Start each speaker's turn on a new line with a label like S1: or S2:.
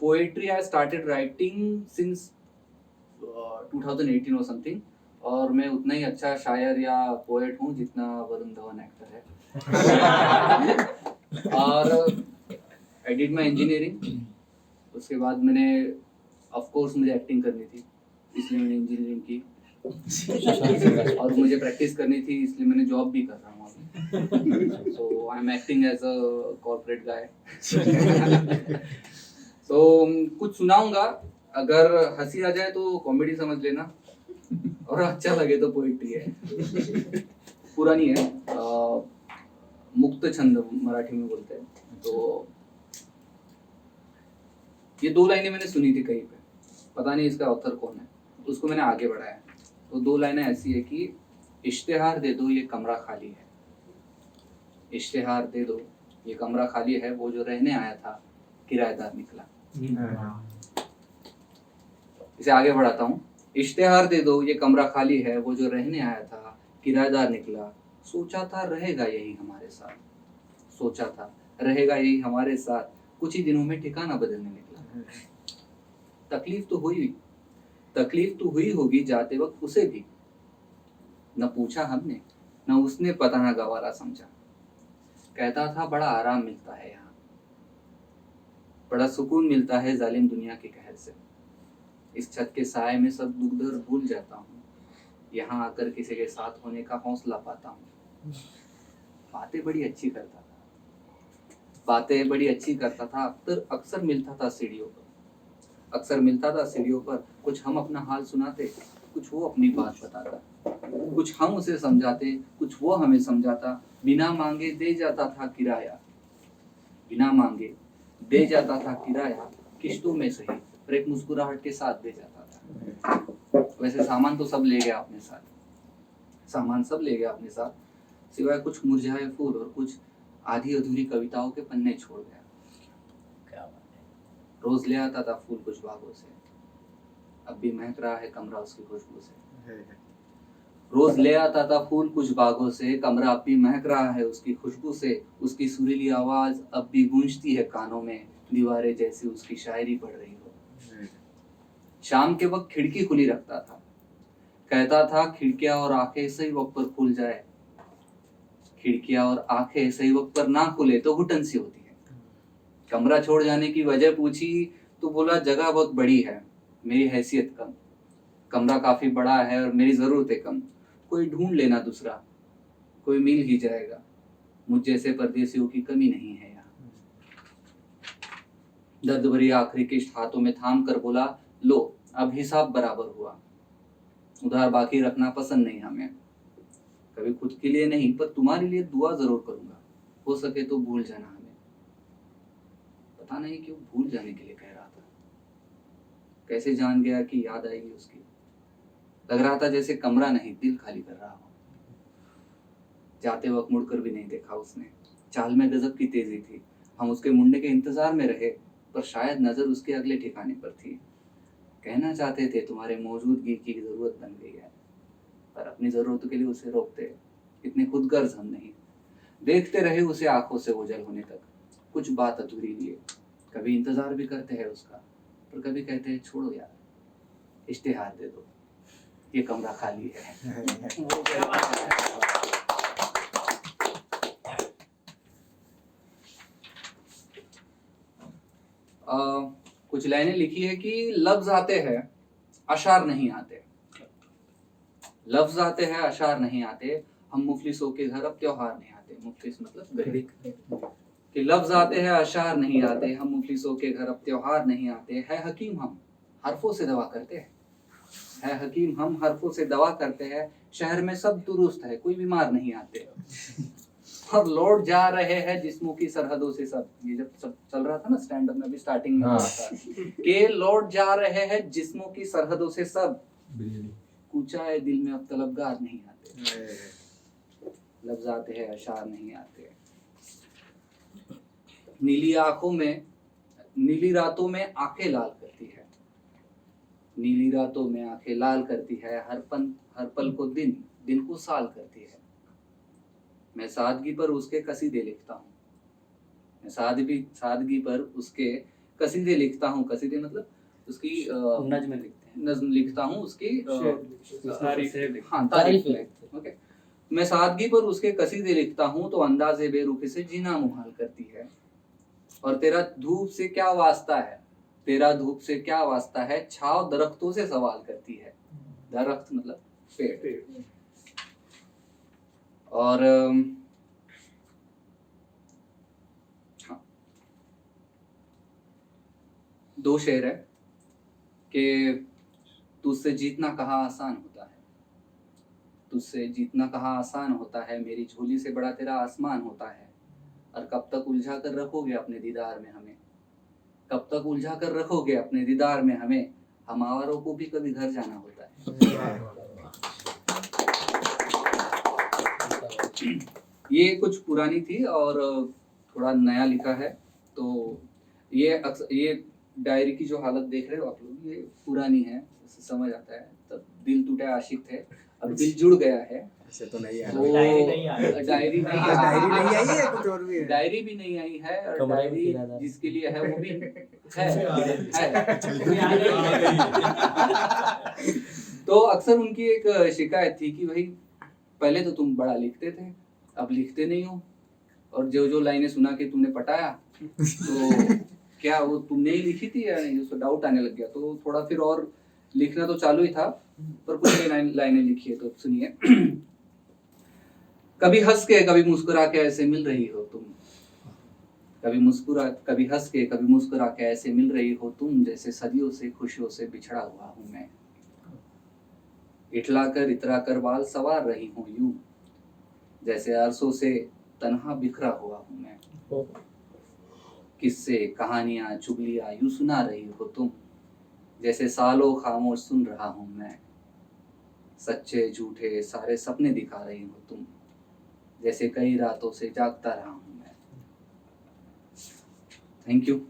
S1: Poetry I started writing since 2018 और something, और मैं उतना ही अच्छा शायर या पोएट हूँ जितना वरुण धवन एक्टर है। और आई डिड माई इंजीनियरिंग, उसके बाद मैंने ऑफ कोर्स मुझे एक्टिंग करनी थी इसलिए मैंने इंजीनियरिंग की, और मुझे प्रैक्टिस करनी थी इसलिए मैंने जॉब भी कर रहा हूँ अभी। So I am acting as a corporate guy. So कुछ सुनाऊंगा, अगर हंसी आ जाए तो कॉमेडी समझ लेना और अच्छा लगे तो पोइट्री है। पुरानी है, मुक्त छंद मराठी में बोलते हैं। तो ये 2 लाइनें मैंने सुनी थी कहीं पे, पता नहीं इसका ऑथर कौन है, उसको मैंने आगे बढ़ाया। तो 2 लाइनें ऐसी है कि इश्तेहार दे दो ये कमरा खाली है, इश्तेहार दे दो ये कमरा खाली है, वो जो रहने आया था किराएदार निकला। इसे आगे बढ़ाता हूँ। इश्तेहार दे दो ये कमरा खाली है, वो जो रहने आया था किराएदार निकला। सोचा था रहेगा यही हमारे साथ, सोचा था रहेगा यही हमारे साथ, कुछ ही दिनों में ठिकाना बदलने निकला। तकलीफ तो हुई होगी जाते वक्त उसे भी, न पूछा हमने न उसने पता न गवारा समझा। कहता था बड़ा आराम मिलता है यहाँ, बड़ा सुकून मिलता है जालिम दुनिया के कहर से। इस छत के साए में सब दुख दर्द भूल जाता हूँ, यहाँ आकर किसी के साथ होने का हौसला पाता हूँ। बातें बड़ी अच्छी करता था, अक्सर मिलता था सीढ़ियों पर, कुछ हम अपना हाल सुनाते, कुछ वो अपनी बात बताता, कुछ हम उसे समझाते, कुछ वो हमें समझाता। बिना मांगे दे जाता था किराया, किश्तों में सही पर एक मुस्कुराहट के साथ दे जाता था। वैसे सामान सब ले गया अपने साथ, सिवाय कुछ मुरझाए फूल और कुछ आधी अधूरी कविताओं के पन्ने छोड़ गया। क्या बात है। रोज ले आता था फूल कुछ बागों से, अब भी महक रहा है कमरा उसकी खुशबू से। रोज ले आता था फूल कुछ बागों से, कमरा अब भी महक रहा है उसकी खुशबू से। उसकी सुरीली आवाज अब भी गूंजती है कानों में, दीवारें जैसी उसकी शायरी पढ़ रही हो। शाम के वक्त खिड़की खुली रखता था, कहता था खिड़कियां और आंखें सही वक्त पर खुल जाए, खिड़कियां और आंखें सही वक्त पर ना खुले तो घुटन सी होती है। कमरा छोड़ जाने की वजह पूछी तो बोला जगह बहुत बड़ी है, मेरी हैसियत कम, कमरा काफी बड़ा है और मेरी जरूरतें कम, कोई ढूंढ लेना दूसरा, कोई मिल ही जाएगा, मुझ जैसे परदेसियों की कमी नहीं है यहाँ। दर्द भरी आखिरी किश्त हाथों में थाम कर बोला लो अब हिसाब बराबर हुआ, उधार बाकी रखना पसंद नहीं हमें, कभी खुद के लिए नहीं पर तुम्हारे लिए दुआ जरूर करूंगा, हो सके तो भूल जाना हमें। पता नहीं क्यों भूल जाने के लिए कह रहा था, कैसे जान गया कि याद आएगी उसकी। लग रहा था जैसे कमरा नहीं दिल खाली कर रहा हो। जाते वक्त मुड़कर भी नहीं देखा उसने, चाल में गजब की तेजी थी। हम उसके मुड़ने के इंतजार में रहे पर शायद नजर उसके अगले ठिकाने पर थी। कहना चाहते थे तुम्हारे मौजूदगी की जरूरत बन गई है, पर अपनी जरूरतों के लिए उसे रोकते, इतने खुदगर्ज हम नहीं। देखते रहे उसे आंखों से ओझल होने तक, कुछ बात अधूरी लिए। कभी इंतजार भी करते हैं उसका, पर कभी कहते हैं छोड़ो यार, इश्तेहार दे दो ये कमरा खाली है। कुछ लाइनें लिखी है कि लफ्ज आते हैं अशार नहीं आते, लफ्ज आते हैं अशार नहीं आते, हम मुफलिसों के घर अब त्योहार नहीं आते। मुफलिस मतलब गरीब। कि लफ्ज आते हैं अशार नहीं आते, हम मुफलिसों के घर अब त्योहार नहीं आते। है हकीम हम हरफों से दवा करते हैं, है हकीम हम हरफों से दवा करते हैं, शहर में सब दुरुस्त है कोई बीमार नहीं आते। और लौट जा रहे हैं जिस्मों की सरहदों से सब, ये जब सब चल रहा था ना स्टैंड अप में भी स्टार्टिंग में कि लौट जा रहे हैं जिस्मों की सरहदों से सब, कूचा है दिल में अब तलबगार नहीं आते। लफ्ज आते हैं अशार नहीं आते। नीली आंखों में नीली रातों में आंखें लाल करती है, नीली रातों में आंखें लाल करती है, हर पल को दिन को साल करती है। मैं सादगी पर उसके कसीदे लिखता हूँ, मैं सादगी पर उसके कसीदे लिखता हूँ, कसीदे मतलब उसकी
S2: नज्म लिखते हैं,
S1: नज्म लिखता हूँ उसकी
S2: तारीफ
S1: में। ओके, मैं सादगी पर उसके कसीदे लिखता हूँ तो अंदाज़े बेरुखी से जीना मुहाल करती है। और तेरा धूप से क्या वास्ता है, तेरा धूप से क्या वास्ता है, छाव दरख्तों से सवाल करती है। दरख्त मतलब पेड़। और हाँ, 2 शेर है कि तुझसे जीतना कहाँ आसान होता है, तुझसे जीतना कहाँ आसान होता है, मेरी झोली से बड़ा तेरा आसमान होता है। और कब तक उलझा कर रखोगे अपने दीदार में हमें, कब तक उलझा कर रखोगे अपने दीदार में हमें, हम आवारों को भी कभी घर जाना होता है। ये कुछ पुरानी थी और थोड़ा नया लिखा है। तो ये डायरी की जो हालत देख रहे हो आप लोग, ये पुरानी है, इससे समझ आता है तब दिल टूटे आशिक थे, अब दिल जुड़ गया है।
S3: ऐसे तो नहीं है,
S1: तो डायरी नहीं
S3: आई है, कुछ और भी है।
S1: डायरी भी नहीं आई है, और डायरी जिसके लिए है वो भी है। तो अक्सर उनकी एक शिकायत थी कि भाई पहले तो तुम बड़ा लिखते थे, अब लिखते नहीं हो, और जो जो लाइनें सुना के तुमने पटाया तो क्या वो तुमने ही लिखी थी या नहीं, उसको डाउट आने लग गया। तो थोड़ा फिर और लिखना तो चालू ही था, पर कुछ लाइनें लिखी है तो सुनिए। कभी हंस के कभी मुस्कुरा के ऐसे मिल रही हो तुम, कभी हंस के कभी मुस्कुरा के ऐसे मिल रही हो तुम, जैसे सदियों से खुशियों से बिछड़ा हुआ हूँ मैं। इतरा कर बाल सवार रही हूँ यूं, जैसे अरसों से तन्हा बिखरा हुआ हूँ मैं। किस्से कहानियां चुगलियां यूं सुना रही हो तुम, जैसे सालों खामोश सुन रहा हूँ मैं। सच्चे झूठे सारे सपने दिखा रही हो तुम, जैसे कई रातों से जागता रहा हूँ मैं। Thank you.